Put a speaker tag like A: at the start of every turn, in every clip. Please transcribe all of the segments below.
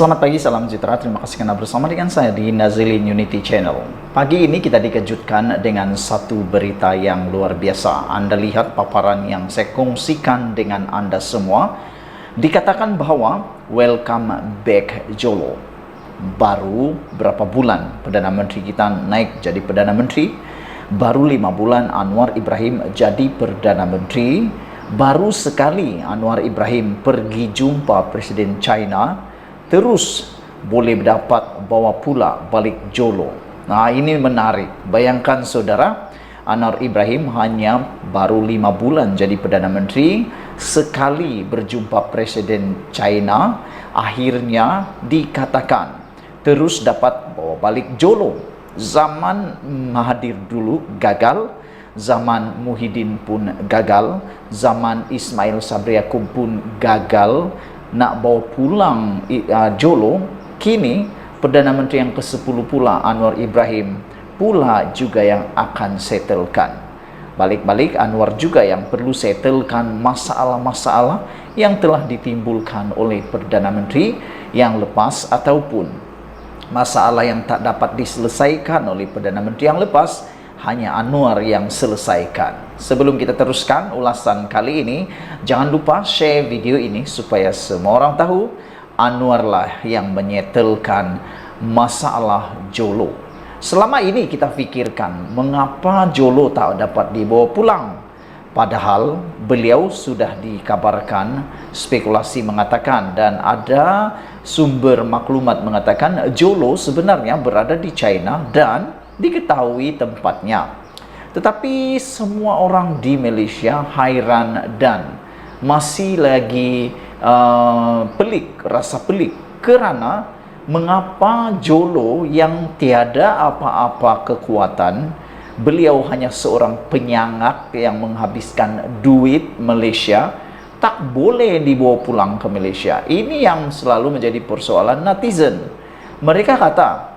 A: Selamat pagi, salam sejahtera. Terima kasih karena bersama dengan saya di Nazilin Unity Channel. Pagi ini kita dikejutkan dengan satu berita yang luar biasa. Anda lihat paparan yang saya kongsikan dengan Anda semua. Dikatakan bahwa welcome back Jolo. Baru berapa bulan Perdana Menteri kita naik jadi Perdana Menteri. Baru 5 bulan Anwar Ibrahim jadi Perdana Menteri. Baru sekali Anwar Ibrahim pergi jumpa Presiden China. Terus boleh dapat bawa pula balik Jolo. Nah, ini menarik. Bayangkan saudara, Anwar Ibrahim hanya baru 5 bulan jadi Perdana Menteri, sekali berjumpa Presiden China, akhirnya dikatakan terus dapat bawa balik Jolo. Zaman Mahathir dulu gagal, zaman Muhyiddin pun gagal, zaman Ismail Sabri Yaakob pun gagal nak bawa pulang Jolo. Kini Perdana Menteri yang ke-10 pula Anwar Ibrahim pula juga yang akan settlekan. Balik-balik Anwar juga yang perlu settlekan masalah-masalah yang telah ditimbulkan oleh Perdana Menteri yang lepas ataupun masalah yang tak dapat diselesaikan oleh Perdana Menteri yang lepas. Hanya Anwar yang selesaikan. Sebelum kita teruskan ulasan kali ini, jangan lupa share video ini supaya semua orang tahu Anwarlah yang menyetelkan masalah Jolo. Selama ini kita pikirkan mengapa Jolo tak dapat dibawa pulang. Padahal beliau sudah dikabarkan, spekulasi mengatakan dan ada sumber maklumat mengatakan Jolo sebenarnya berada di China dan diketahui tempatnya. Tetapi semua orang di Malaysia hairan dan masih lagi rasa pelik kerana mengapa Jolo yang tiada apa-apa kekuatan, beliau hanya seorang penyangak yang menghabiskan duit Malaysia, tak boleh dibawa pulang ke Malaysia. Ini yang selalu menjadi persoalan netizen. Mereka kata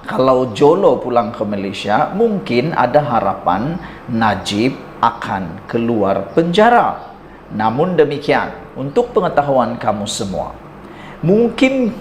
A: kalau Jolo pulang ke Malaysia, mungkin ada harapan Najib akan keluar penjara. Namun demikian, untuk pengetahuan kamu semua, mungkin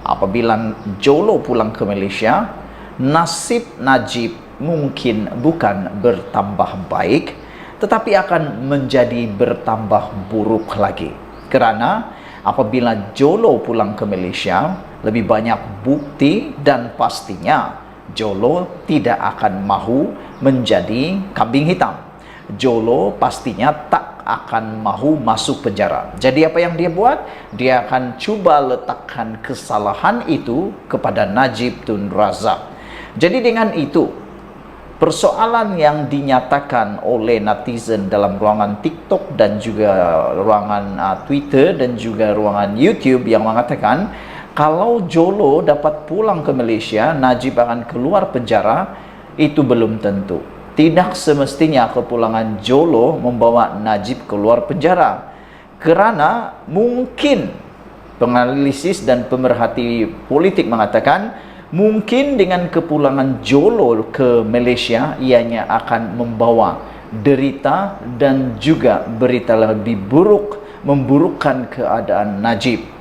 A: apabila Jolo pulang ke Malaysia, nasib Najib mungkin bukan bertambah baik, tetapi akan menjadi bertambah buruk lagi. Kerana apabila Jolo pulang ke Malaysia, lebih banyak bukti dan pastinya Jolo tidak akan mahu menjadi kambing hitam. Jolo pastinya tak akan mahu masuk penjara. Jadi apa yang dia buat? Dia akan cuba letakkan kesalahan itu kepada Najib Tun Razak. Jadi dengan itu, persoalan yang dinyatakan oleh netizen dalam ruangan TikTok dan juga ruangan Twitter dan juga ruangan YouTube yang mengatakan kalau Jolo dapat pulang ke Malaysia, Najib akan keluar penjara, itu belum tentu. Tidak semestinya kepulangan Jolo membawa Najib keluar penjara. Kerana mungkin penganalisis dan pemerhati politik mengatakan mungkin dengan kepulangan Jolo ke Malaysia, ianya akan membawa derita dan juga berita lebih buruk, memburukkan keadaan Najib.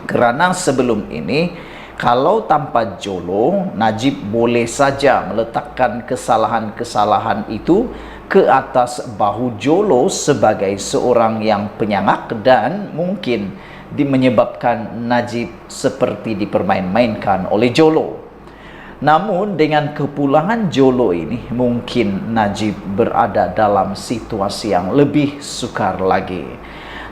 A: Kerana sebelum ini, kalau tanpa Jolo, Najib boleh saja meletakkan kesalahan-kesalahan itu ke atas bahu Jolo sebagai seorang yang penyangak dan mungkin menyebabkan Najib seperti dipermain-mainkan oleh Jolo. Namun dengan kepulangan Jolo ini, mungkin Najib berada dalam situasi yang lebih sukar lagi.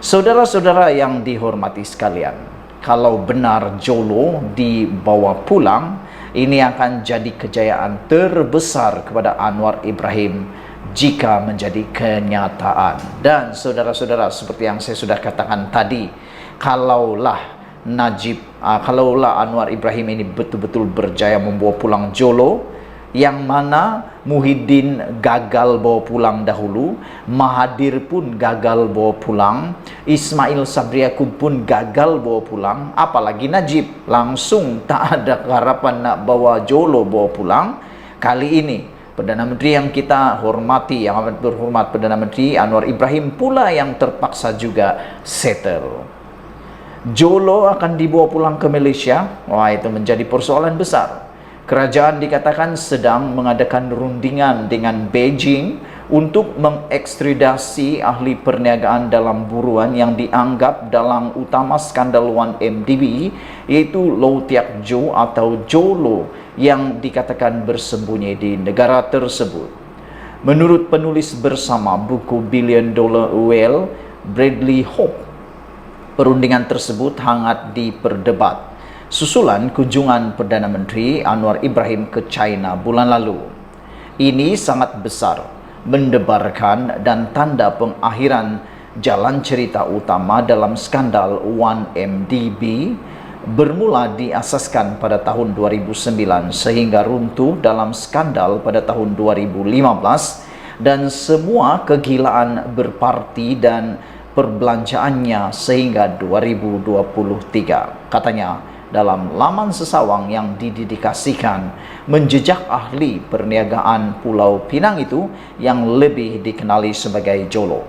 A: Saudara-saudara yang dihormati sekalian, kalau benar Jolo dibawa pulang, ini akan jadi kejayaan terbesar kepada Anwar Ibrahim jika menjadi kenyataan. Dan saudara-saudara, seperti yang saya sudah katakan tadi, kalaulah Anwar Ibrahim ini betul-betul berjaya membawa pulang Jolo, yang mana Muhyiddin gagal bawa pulang dahulu, Mahathir pun gagal bawa pulang, Ismail Sabri Yaakob pun gagal bawa pulang, apalagi Najib langsung tak ada harapan nak bawa Jolo bawa pulang. Kali ini Perdana Menteri yang kita hormati, yang amat berhormat Perdana Menteri Anwar Ibrahim pula yang terpaksa juga settle. Jolo akan dibawa pulang ke Malaysia. Wah, itu menjadi persoalan besar. Kerajaan dikatakan sedang mengadakan rundingan dengan Beijing untuk mengekstradisi ahli perniagaan dalam buruan yang dianggap dalang utama skandal 1MDB, yaitu Low Tiak Jo atau Jolo, yang dikatakan bersembunyi di negara tersebut. Menurut penulis bersama buku Billion Dollar Whale, Bradley Hope, perundingan tersebut hangat diperdebat susulan kunjungan Perdana Menteri Anwar Ibrahim ke China bulan lalu. Ini sangat besar, mendebarkan dan tanda pengakhiran jalan cerita utama dalam skandal 1MDB, bermula diasaskan pada tahun 2009 sehingga runtuh dalam skandal pada tahun 2015, dan semua kegilaan berparti dan perbelanjaannya sehingga 2023. Katanya dalam laman sesawang yang didedikasikan menjejak ahli perniagaan Pulau Pinang itu yang lebih dikenali sebagai Jolo.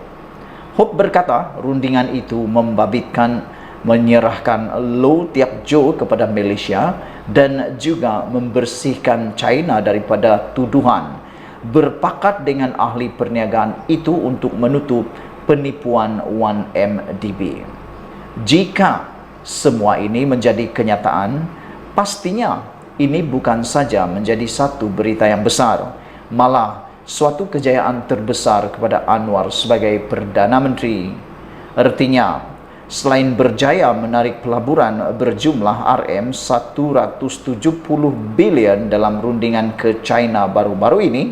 A: Hope berkata rundingan itu membabitkan menyerahkan Low Tiak Jo kepada Malaysia dan juga membersihkan China daripada tuduhan berpakat dengan ahli perniagaan itu untuk menutup penipuan 1MDB. Jika semua ini menjadi kenyataan, pastinya ini bukan saja menjadi satu berita yang besar, malah suatu kejayaan terbesar kepada Anwar sebagai Perdana Menteri. Artinya, selain berjaya menarik pelaburan berjumlah RM170 bilion dalam rundingan ke China baru-baru ini,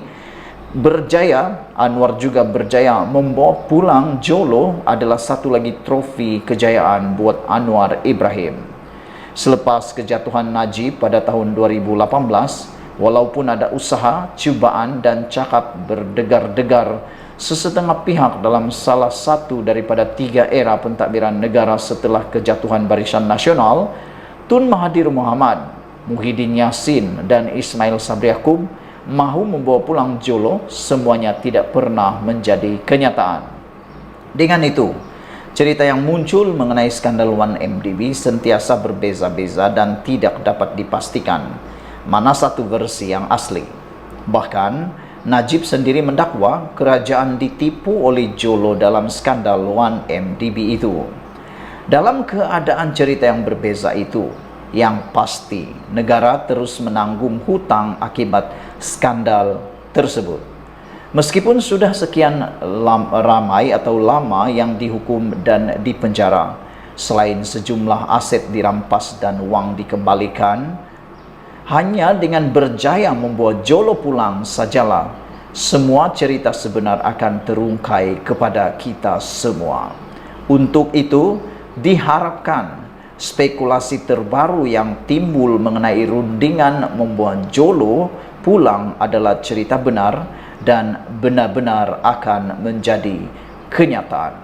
A: Anwar juga berjaya membawa pulang Jolo adalah satu lagi trofi kejayaan buat Anwar Ibrahim. Selepas kejatuhan Najib pada tahun 2018, walaupun ada usaha, cubaan dan cakap berdegar-degar sesetengah pihak dalam salah satu daripada 3 era pentadbiran negara setelah kejatuhan Barisan Nasional, Tun Mahathir Mohamad, Muhyiddin Yassin dan Ismail Sabri Yaakob mahu membawa pulang Jolo, semuanya tidak pernah menjadi kenyataan. Dengan itu, cerita yang muncul mengenai skandal 1MDB sentiasa berbeza-beza dan tidak dapat dipastikan mana satu versi yang asli. Bahkan, Najib sendiri mendakwa kerajaan ditipu oleh Jolo dalam skandal 1MDB itu. Dalam keadaan cerita yang berbeza itu, yang pasti negara terus menanggung hutang akibat skandal tersebut. Meskipun sudah sekian ramai atau lama yang dihukum dan dipenjara, selain sejumlah aset dirampas dan wang dikembalikan, hanya dengan berjaya membawa Jolo pulang sajalah semua cerita sebenar akan terungkai kepada kita semua. Untuk itu, diharapkan spekulasi terbaru yang timbul mengenai rundingan membawa Jolo pulang adalah cerita benar dan benar-benar akan menjadi kenyataan.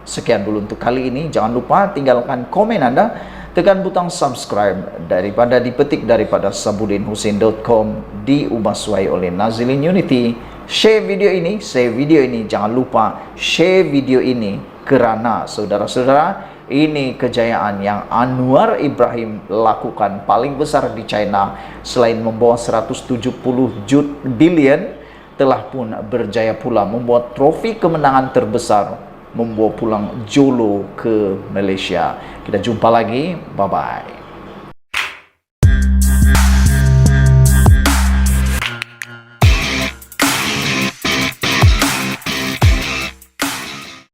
A: Sekian dulu untuk kali ini. Jangan lupa tinggalkan komen Anda, tekan butang subscribe dipetik daripada sabudinhusin.com, diubah suai oleh Nazilin Unity. Share video ini, jangan lupa share video ini kerana saudara-saudara, ini kejayaan yang Anwar Ibrahim lakukan paling besar di China. Selain membawa 170 bilion, telah pun berjaya pula membuat trofi kemenangan terbesar, membawa pulang Jolo ke Malaysia. Kita jumpa lagi, bye-bye.